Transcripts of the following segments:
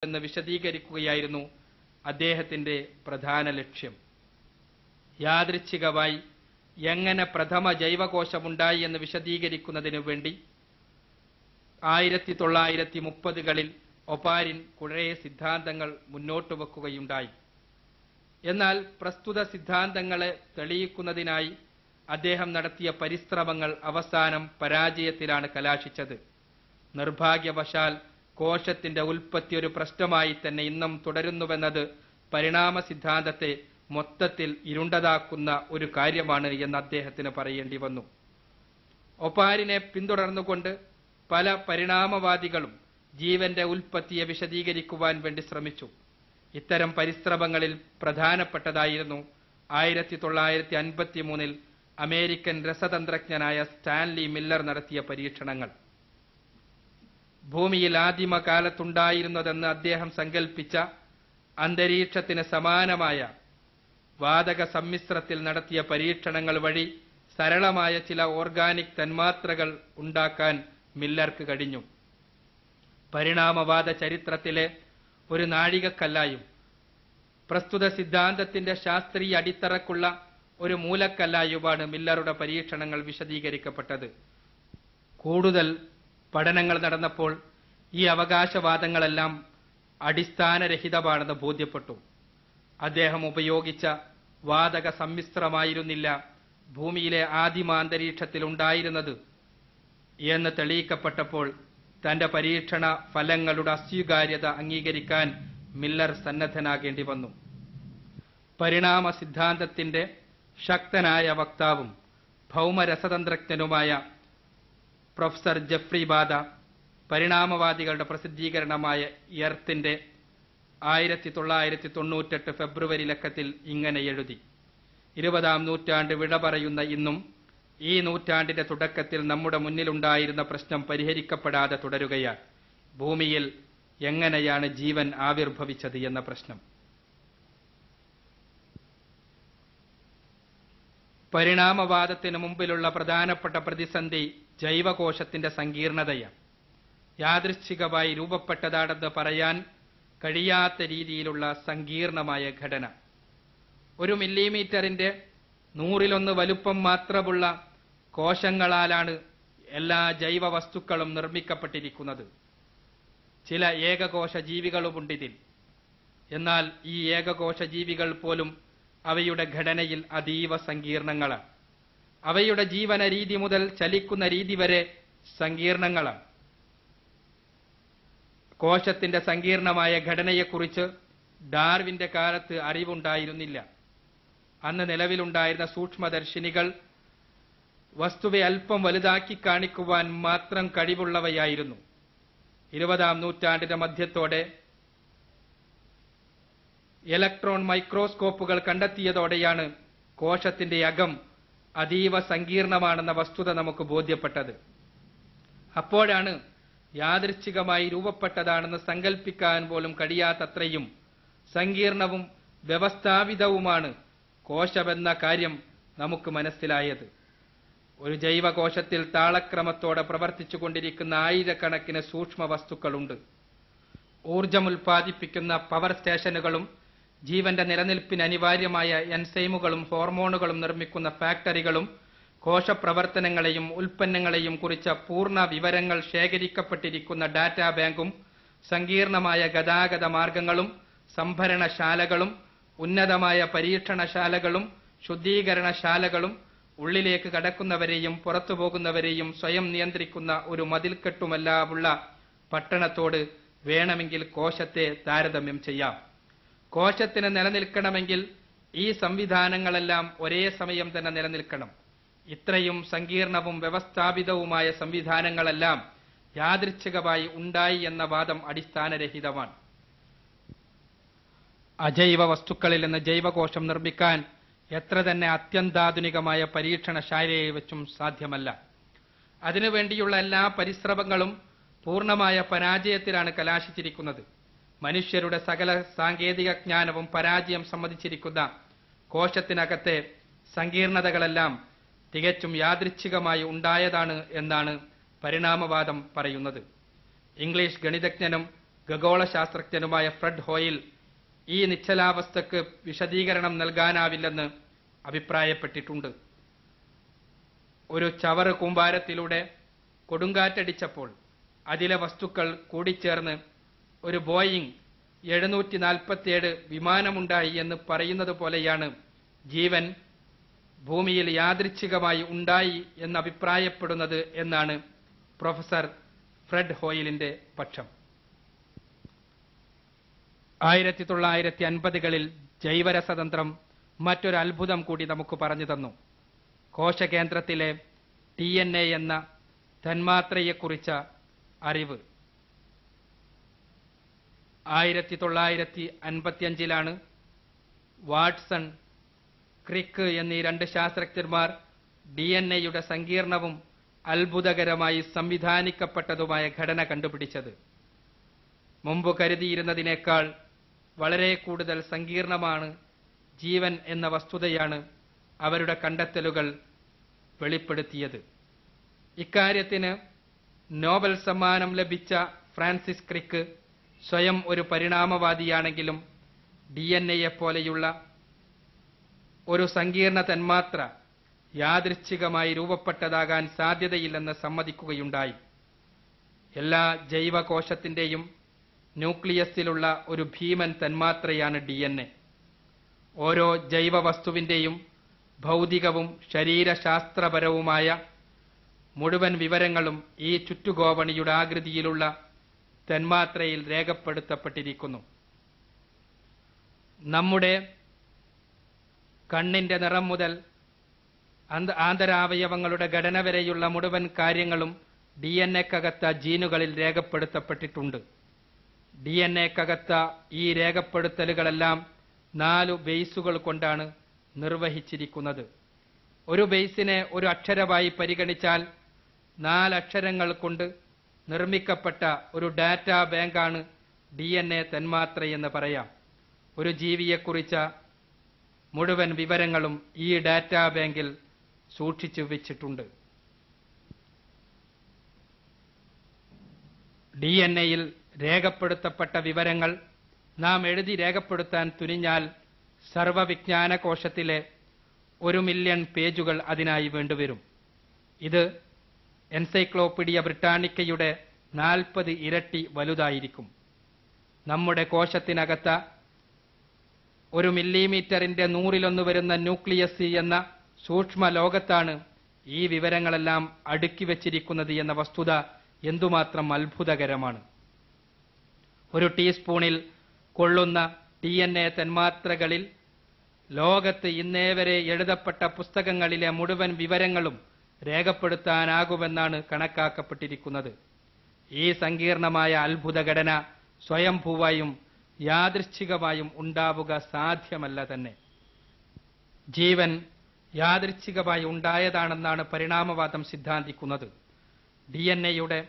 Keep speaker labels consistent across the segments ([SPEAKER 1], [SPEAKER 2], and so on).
[SPEAKER 1] എന്ന് വിശദീകരിക്കുകയായിരുന്നു അദ്ദേഹത്തിന്റെ പ്രധാന ലക്ഷ്യം. യാദൃച്ഛികമായി എങ്ങനെ പ്രഥമ ജൈവകോശമുണ്ടായി എന്ന് വിശദീകരിക്കുന്നതിനു വേണ്ടി 1930കളിൽ ഒപാരിൻ കുറേ സിദ്ധാന്തങ്ങൾ മുന്നോട്ട് വെക്കുകയുണ്ടായി. എന്നാൽ പ്രസ്തുത സിദ്ധാന്തങ്ങളെ തെളിയിക്കുന്നതിനായി അദ്ദേഹം നടത്തിയ പരിശ്രമങ്ങൾ അവസാനം പരാജയത്തിലാണ് കലാശിച്ചത്. നിർഭാഗ്യവശാൽ കോശത്തിന്റെ ഉൽപ്പത്തി ഒരു പ്രശ്നമായി തന്നെ ഇന്നും തുടരുന്നുവെന്നത് പരിണാമ സിദ്ധാന്തത്തെ മൊത്തത്തിൽ ഇരുണ്ടതാക്കുന്ന ഒരു കാര്യമാണ് എന്ന് അദ്ദേഹത്തിന് പറയേണ്ടി വന്നു. ഒപാരിനെ പിന്തുടർന്നുകൊണ്ട് പല പരിണാമവാദികളും ജീവന്റെ ഉൽപ്പത്തിയെ വിശദീകരിക്കുവാൻ വേണ്ടി ശ്രമിച്ചു. ഇത്തരം പരിശ്രമങ്ങളിൽ പ്രധാനപ്പെട്ടതായിരുന്നു 1953 അമേരിക്കൻ രസതന്ത്രജ്ഞനായ സ്റ്റാൻലി മില്ലർ നടത്തിയ പരീക്ഷണങ്ങൾ. ഭൂമിയിൽ ആദിമകാലത്തുണ്ടായിരുന്നതെന്ന് അദ്ദേഹം സങ്കൽപ്പിച്ച അന്തരീക്ഷത്തിന് സമാനമായ വാതക സമ്മിശ്രത്തിൽ നടത്തിയ പരീക്ഷണങ്ങൾ വഴി സരളമായ ചില ഓർഗാനിക് തന്മാത്രകൾ ഉണ്ടാക്കാൻ മില്ലർക്ക് കഴിഞ്ഞു. പരിണാമവാദ ചരിത്രത്തിലെ ഒരു നാഴികക്കല്ലായും പ്രസ്തുത സിദ്ധാന്തത്തിന്റെ ശാസ്ത്രീയ അടിത്തറക്കുള്ള ഒരു മൂലക്കല്ലായുമാണ് മില്ലറുടെ പരീക്ഷണങ്ങൾ വിശദീകരിക്കപ്പെട്ടത്. കൂടുതൽ പഠനങ്ങൾ നടന്നപ്പോൾ ഈ അവകാശവാദങ്ങളെല്ലാം അടിസ്ഥാനരഹിതമാണെന്ന് ബോധ്യപ്പെട്ടു. അദ്ദേഹം ഉപയോഗിച്ച വാതക സമ്മിശ്രമായിരുന്നില്ല ഭൂമിയിലെ ആദിമാന്തരീക്ഷത്തിൽ ഉണ്ടായിരുന്നത് എന്ന് തെളിയിക്കപ്പെട്ടപ്പോൾ തന്റെ പരീക്ഷണ ഫലങ്ങളുടെ അസ്വീകാര്യത അംഗീകരിക്കാൻ മില്ലർ സന്നദ്ധനാകേണ്ടി വന്നു. പരിണാമ സിദ്ധാന്തത്തിന്റെ ശക്തനായ വക്താവും ഭൗമരസതന്ത്രജ്ഞനുമായ പ്രൊഫസർ ജെഫ്രി ബാദ പരിണാമവാദികളുടെ പ്രസിദ്ധീകരണമായ എർത്തിന്റെ 1998 ഫെബ്രുവരി ലക്കത്തിൽ ഇങ്ങനെ എഴുതി: 20ാം നൂറ്റാണ്ട് വിട പറയുന്ന ഇന്നും ഈ നൂറ്റാണ്ടിന്റെ തുടക്കത്തിൽ നമ്മുടെ മുന്നിലുണ്ടായിരുന്ന പ്രശ്നം പരിഹരിക്കപ്പെടാതെ തുടരുകയാണ്. ഭൂമിയിൽ എങ്ങനെയാണ് ജീവൻ ആവിർഭവിച്ചത് എന്ന പ്രശ്നം. പരിണാമവാദത്തിന് മുമ്പിലുള്ള പ്രധാനപ്പെട്ട പ്രതിസന്ധി ജൈവകോശത്തിന്റെ സങ്കീർണതയാണ്. യാദൃച്ഛികമായി രൂപപ്പെട്ടതാണെന്ന് പറയാൻ കഴിയാത്ത രീതിയിലുള്ള സങ്കീർണമായ ഘടന. 1 മില്ലിമീറ്ററിന്റെ 100ൽ 1 വലുപ്പം മാത്രമുള്ള കോശങ്ങളാലാണ് എല്ലാ ജൈവ വസ്തുക്കളും നിർമ്മിക്കപ്പെട്ടിരിക്കുന്നത്. ചില ഏകകോശ ജീവികളുമുണ്ടിതിൽ. എന്നാൽ ഈ ഏകകോശ ജീവികൾ പോലും അവയുടെ ഘടനയിൽ അതീവ സങ്കീർണങ്ങളാണ്. അവയുടെ ജീവന രീതി മുതൽ ചലിക്കുന്ന രീതി വരെ സങ്കീർണങ്ങളാണ്. കോശത്തിന്റെ സങ്കീർണമായ ഘടനയെക്കുറിച്ച് ഡാർവിന്റെ കാലത്ത് അറിവുണ്ടായിരുന്നില്ല. അന്ന് നിലവിലുണ്ടായിരുന്ന സൂക്ഷ്മദർശിനികൾ വസ്തുവെ അല്പം വലുതാക്കി കാണിക്കുവാൻ മാത്രം കഴിവുള്ളവയായിരുന്നു. 20ാം നൂറ്റാണ്ടിന്റെ മധ്യത്തോടെ ഇലക്ട്രോൺ മൈക്രോസ്കോപ്പുകൾ കണ്ടെത്തിയതോടെയാണ് കോശത്തിന്റെ അകം അതീവ സങ്കീർണമാണെന്ന വസ്തുത നമുക്ക് ബോധ്യപ്പെട്ടത്. അപ്പോഴാണ് യാദൃച്ഛികമായി രൂപപ്പെട്ടതാണെന്ന് സങ്കല്പിക്കാൻ പോലും കഴിയാത്തത്രയും സങ്കീർണവും വ്യവസ്ഥാപിതവുമാണ് കോശമെന്ന കാര്യം നമുക്ക് മനസ്സിലായത്. ഒരു ജൈവകോശത്തിൽ താളക്രമത്തോടെ പ്രവർത്തിച്ചുകൊണ്ടിരിക്കുന്ന ആയിരക്കണക്കിന് സൂക്ഷ്മ വസ്തുക്കളുണ്ട്. ഊർജം ഉൽപ്പാദിപ്പിക്കുന്ന പവർ സ്റ്റേഷനുകളും ജീവന്റെ നിലനിൽപ്പിന് അനിവാര്യമായ എൻസൈമുകളും ഹോർമോണുകളും നിർമ്മിക്കുന്ന ഫാക്ടറികളും കോശപ്രവർത്തനങ്ങളെയും ഉൽപ്പന്നങ്ങളെയും കുറിച്ച പൂർണ്ണ വിവരങ്ങൾ ശേഖരിക്കപ്പെട്ടിരിക്കുന്ന ഡാറ്റാ ബാങ്കും സങ്കീർണമായ ഗതാഗത മാർഗങ്ങളും സംഭരണശാലകളും ഉന്നതമായ പരീക്ഷണശാലകളും ശുദ്ധീകരണശാലകളും ഉള്ളിലേക്ക് കടക്കുന്നവരെയും പുറത്തു പോകുന്നവരെയും സ്വയം നിയന്ത്രിക്കുന്ന ഒരു മതിൽക്കെട്ടുമെല്ലാമുള്ള പട്ടണത്തോട് വേണമെങ്കിൽ കോശത്തെ താരതമ്യം ചെയ്യാം. കോശത്തിന് നിലനിൽക്കണമെങ്കിൽ ഈ സംവിധാനങ്ങളെല്ലാം ഒരേ സമയം തന്നെ നിലനിൽക്കണം. ഇത്രയും സങ്കീർണവും വ്യവസ്ഥാപിതവുമായ സംവിധാനങ്ങളെല്ലാം യാദൃച്ഛികമായി ഉണ്ടായി എന്ന വാദം അടിസ്ഥാനരഹിതമാണ്. അജൈവ വസ്തുക്കളിൽ നിന്ന് ജൈവകോശം നിർമ്മിക്കാൻ എത്ര തന്നെ അത്യന്താധുനികമായ പരീക്ഷണശാലയെ വെച്ചും സാധ്യമല്ല. അതിനുവേണ്ടിയുള്ള എല്ലാ പരിശ്രമങ്ങളും പൂർണ്ണമായ പരാജയത്തിലാണ് കലാശിച്ചിരിക്കുന്നത്. മനുഷ്യരുടെ സകല സാങ്കേതിക ജ്ഞാനവും പരാജയം സമ്മതിച്ചിരിക്കുന്ന കോശത്തിനകത്തെ സങ്കീർണതകളെല്ലാം തികച്ചും യാദൃച്ഛികമായി ഉണ്ടായതാണ് എന്നാണ് പരിണാമവാദം പറയുന്നത്. ഇംഗ്ലീഷ് ഗണിതജ്ഞനും ഖഗോളശാസ്ത്രജ്ഞനുമായ ഫ്രെഡ് ഹോയിൽ ഈ നിശ്ചലാവസ്ഥക്ക് വിശദീകരണം നൽകാനാവില്ലെന്ന് അഭിപ്രായപ്പെട്ടിട്ടുണ്ട്. ഒരു ചവറ് കൂമ്പാരത്തിലൂടെ കൊടുങ്കാറ്റടിച്ചപ്പോൾ അതിലെ വസ്തുക്കൾ കൂടിച്ചേർന്ന് ഒരു ബോയിങ് 747 വിമാനമുണ്ടായി എന്ന് പറയുന്നത് പോലെയാണ് ജീവൻ ഭൂമിയിൽ യാദൃച്ഛികമായി ഉണ്ടായി എന്ന് അഭിപ്രായപ്പെടുന്നത് എന്നാണ് പ്രൊഫസർ ഫ്രെഡ് ഹോയിലിന്റെ പക്ഷം. 1950കളിൽ ജൈവരസതന്ത്രം മറ്റൊരു അത്ഭുതം കൂടി നമുക്ക് പറഞ്ഞു തന്നു. കോശകേന്ദ്രത്തിലെ DNA എന്ന തന്മാത്രയെക്കുറിച്ച അറിവ്. 1955ലാണ് വാട്സൺ, ക്രിക്ക് എന്നീ 2 ശാസ്ത്രജ്ഞന്മാർ DNA-യുടെ സങ്കീർണവും അത്ഭുതകരമായി സംവിധാനിക്കപ്പെട്ടതുമായ ഘടന കണ്ടുപിടിച്ചത്. മുമ്പ് കരുതിയിരുന്നതിനേക്കാൾ വളരെ കൂടുതൽ സങ്കീർണമാണ് ജീവൻ എന്ന വസ്തുതയാണ് അവരുടെ കണ്ടെത്തലുകൾ വെളിപ്പെടുത്തിയത്. ഇക്കാര്യത്തിന് നോബൽ സമ്മാനം ലഭിച്ച ഫ്രാൻസിസ് ക്രിക്ക് സ്വയം ഒരു പരിണാമവാദിയാണെങ്കിലും DNA പോലെയുള്ള ഒരു സങ്കീർണ തന്മാത്ര യാദൃച്ഛികമായി രൂപപ്പെട്ടതാകാൻ സാധ്യതയില്ലെന്ന് സമ്മതിക്കുകയുണ്ടായി. എല്ലാ ജൈവകോശത്തിന്റെയും ന്യൂക്ലിയസിലുള്ള ഒരു ഭീമൻ തന്മാത്രയാണ് DNA. ഓരോ ജൈവ വസ്തുവിന്റെയും ഭൗതികവും ശരീരശാസ്ത്രപരവുമായ മുഴുവൻ വിവരങ്ങളും ഈ ചുറ്റുകോവണിയുടെ ആകൃതിയിലുള്ള തന്മാത്രയിൽ രേഖപ്പെടുത്തപ്പെട്ടിരിക്കുന്നു. നമ്മുടെ കണ്ണിന്റെ നിറം മുതൽ ആന്തരാവയവങ്ങളുടെ ഘടന വരെയുള്ള മുഴുവൻ കാര്യങ്ങളും DNA-ക്കകത്ത ജീനുകളിൽ രേഖപ്പെടുത്തപ്പെട്ടിട്ടുണ്ട്. DNA-ക്കകത്ത ഈ രേഖപ്പെടുത്തലുകളെല്ലാം 4 ബേസുകൾ കൊണ്ടാണ് നിർവഹിച്ചിരിക്കുന്നത്. ഒരു ബേസിനെ ഒരു അക്ഷരമായി പരിഗണിച്ചാൽ 4 അക്ഷരങ്ങൾ കൊണ്ട് നിർമ്മിക്കപ്പെട്ട ഒരു ഡാറ്റാ ബാങ്കാണ് DNA തന്മാത്രയെന്ന് പറയാം. ഒരു ജീവിയെക്കുറിച്ച മുഴുവൻ വിവരങ്ങളും ഈ ഡാറ്റാ ബാങ്കിൽ സൂക്ഷിച്ചു വെച്ചിട്ടുണ്ട്. DNA-യിൽ രേഖപ്പെടുത്തപ്പെട്ട വിവരങ്ങൾ നാം എഴുതി രേഖപ്പെടുത്താൻ തുനിഞ്ഞാൽ സർവവിജ്ഞാന കോശത്തിലെ 1 മില്യൺ പേജുകൾ അതിനായി വേണ്ടിവരും. ഇത് എൻസൈക്ലോപീഡിയ ബ്രിട്ടാനിക്കയുടെ 40 ഇരട്ടി വലുതായിരിക്കും. നമ്മുടെ കോശത്തിനകത്ത 1 മില്ലിമീറ്ററിന്റെ 100ൽ 1 വരുന്ന ന്യൂക്ലിയസ് എന്ന സൂക്ഷ്മ ലോകത്താണ് ഈ വിവരങ്ങളെല്ലാം അടുക്കി വച്ചിരിക്കുന്നത് എന്ന വസ്തുത എന്തുമാത്രം അത്ഭുതകരമാണ്. ഒരു ടീസ്പൂണിൽ കൊള്ളുന്ന DNA തന്മാത്രകളിൽ ലോകത്ത് ഇന്നേ വരെ എഴുതപ്പെട്ട പുസ്തകങ്ങളിലെ മുഴുവൻ വിവരങ്ങളും രേഖപ്പെടുത്താനാകുമെന്നാണ് കണക്കാക്കപ്പെട്ടിരിക്കുന്നത്. ഈ സങ്കീർണമായ അത്ഭുതഘടന സ്വയംഭൂവായും യാദൃച്ഛികമായും ഉണ്ടാവുക സാധ്യമല്ല തന്നെ. ജീവൻ യാദൃച്ഛികമായി ഉണ്ടായതാണെന്നാണ് പരിണാമവാദം സിദ്ധാന്തിക്കുന്നത്. DNA-യുടെ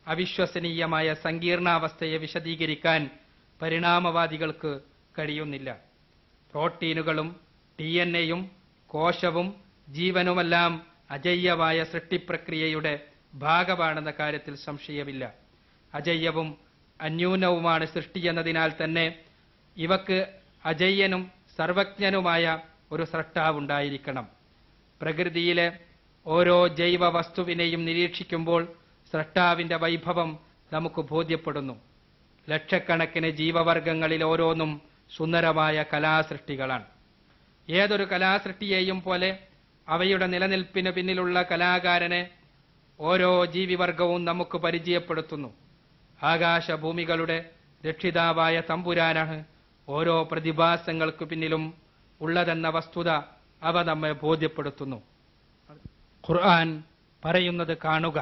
[SPEAKER 1] അവിശ്വസനീയമായ സങ്കീർണാവസ്ഥയെ വിശദീകരിക്കാൻ പരിണാമവാദികൾക്ക് കഴിയുന്നില്ല. പ്രോട്ടീനുകളും DNA-യും കോശവും ജീവനുമെല്ലാം അജയ്യമായ സൃഷ്ടിപ്രക്രിയയുടെ ഭാഗമാണെന്ന കാര്യത്തിൽ സംശയമില്ല. അജയ്യവും അന്യൂനവുമാണ് സൃഷ്ടിയെന്നതിനാൽ തന്നെ ഇവക്ക് അജയ്യനും സർവജ്ഞനുമായ ഒരു സ്രഷ്ടാവുണ്ടായിരിക്കണം. പ്രകൃതിയിലെ ഓരോ ജൈവ വസ്തുവിനെയും നിരീക്ഷിക്കുമ്പോൾ സ്രഷ്ടാവിന്റെ വൈഭവം നമുക്ക് ബോധ്യപ്പെടുന്നു. ലക്ഷക്കണക്കിന് ജീവവർഗങ്ങളിൽ ഓരോന്നും സുന്ദരമായ കലാസൃഷ്ടികളാണ്. ഏതൊരു കലാസൃഷ്ടിയെയും പോലെ അവയുടെ നിലനിൽപ്പിന് പിന്നിലുള്ള കലാകാരനെ ഓരോ ജീവിവർഗവും നമുക്ക് പരിചയപ്പെടുത്തുന്നു. ആകാശഭൂമികളുടെ രക്ഷിതാവായ തമ്പുരാനാണ് ഓരോ പ്രതിഭാസങ്ങൾക്ക് പിന്നിലും ഉള്ളതെന്ന വസ്തുത അവ നമ്മെ ബോധ്യപ്പെടുത്തുന്നു. ഖുർആൻ പറയുന്നത് കാണുക.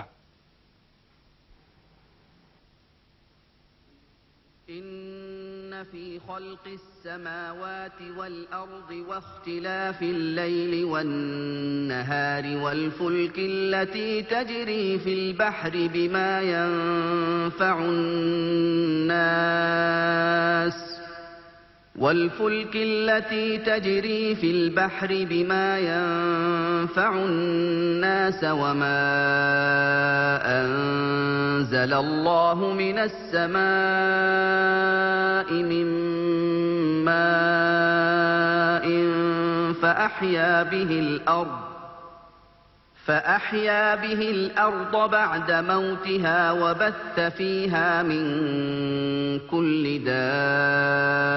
[SPEAKER 2] إن في خلق السماوات والأرض واختلاف الليل والنهار والفلك التي تجري في البحر بما ينفع الناس والفلك التي تجري في البحر بما ينفع ينفع الناس وما أنزل الله من السماء من ماء فأحيا به الأرض بعد موتها وبث فيها من كل دابة